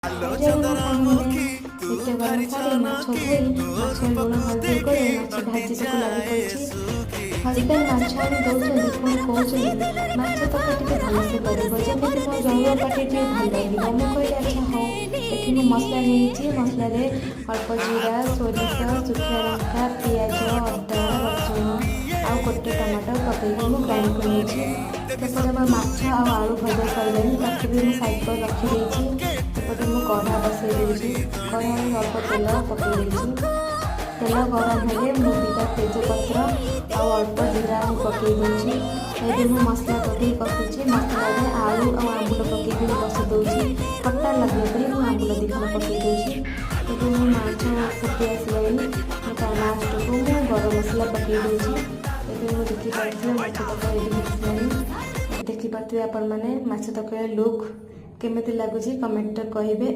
ଏଇଯାଏ ମୋ ସାଙ୍ଗମାନେ ନିତ୍ୟକର୍ମ ସାରି ମାଛ ଧୋଇ ମାଛ ଲୁଣ ହଳଦୀ କରି ମାଛ ଭାଜିବାକୁ ଲାଗି ପଡ଼ିଛି। ହଜବେଣ୍ଡ ମାଛ ଆଣି ଦେଉଛନ୍ତି, ପୁଣି କହୁଛନ୍ତି ମାଛ ତରକାରୀ ଟିକେ ଭଲସେ କରିବ, ଯେମିତି ମୋ ଜଳୁଆ ପାଟି ଟିକେ ଭଲ ଲାଗିବ। ମୁଁ କହିଲି ଆଚ୍ଛା ହଉ। ଏଠି ମୁଁ ମସଲା ନେଇଛି, ମସଲାରେ ଅଳ୍ପ ଜିରା, ସୋରିଷ, ଶୁଖିଲା ଲଙ୍କା, ପିଆଜ, ଅଦା, ରସୁଣ ଆଉ ଗୋଟେ ଟମାଟୋ ପକାଇକି ମୁଁ ଗ୍ରାଇଣ୍ଡ କରିନେଇଛି। ସେପଟେ ମୋ ମାଛ ଆଉ ଆଳୁ ଭଜା ସରିଲାଣି, ତାକୁ ବି ମୁଁ ସାଇଡ଼୍ କରି ରଖିଦେଇଛି। ସେପଟେ ମୁଁ କଢ଼ା ବସାଇ ଦେଉଛି, କଢ଼ାରେ ଅଳ୍ପ ତେଲ ପକାଇ ଦେଇଛି। ତେଲ ଗରମ ହେଲେ ମୁଁ ଦୁଇଟା ତେଜପତ୍ର ଆଉ ଅଳ୍ପ ଜିରା ମୁଁ ପକାଇ ଦେଉଛି। ଏବେ ମୁଁ ମସଲା ପକାଇ କଷୁଛି। ମସଲାରେ ଆଳୁ ଆଉ ଆମ୍ବୁଲ ପକାଇକି ମୁଁ କଷି ଦେଉଛି। ଖଟା ଲାଗିବା ପାଇଁ ମୁଁ ଆମ୍ବୁଲ ଦୁଇ ଖଣ୍ଡ ପକାଇ ଦେଉଛି। ଏବେ ମୁଁ ମାଛ ଫୁଟି ଆସିଲାଣି, ତା ଲାଷ୍ଟକୁ ମୁଁ ଗରମ ମସଲା ପକାଇ ଦେଉଛି। ଏବେ ମୁଁ ଦେଖିପାରୁଥିବେ ମାଛ ତରକାରୀ ରେଡ଼ି ହେଇସାରିଲାଣି। ଦେଖିପାରୁଥିବେ ଆପଣମାନେ ମାଛ ତରକାରୀ ଲୁକ୍ କେମିତି ଲାଗୁଛି କମେଣ୍ଟରେ କହିବେ।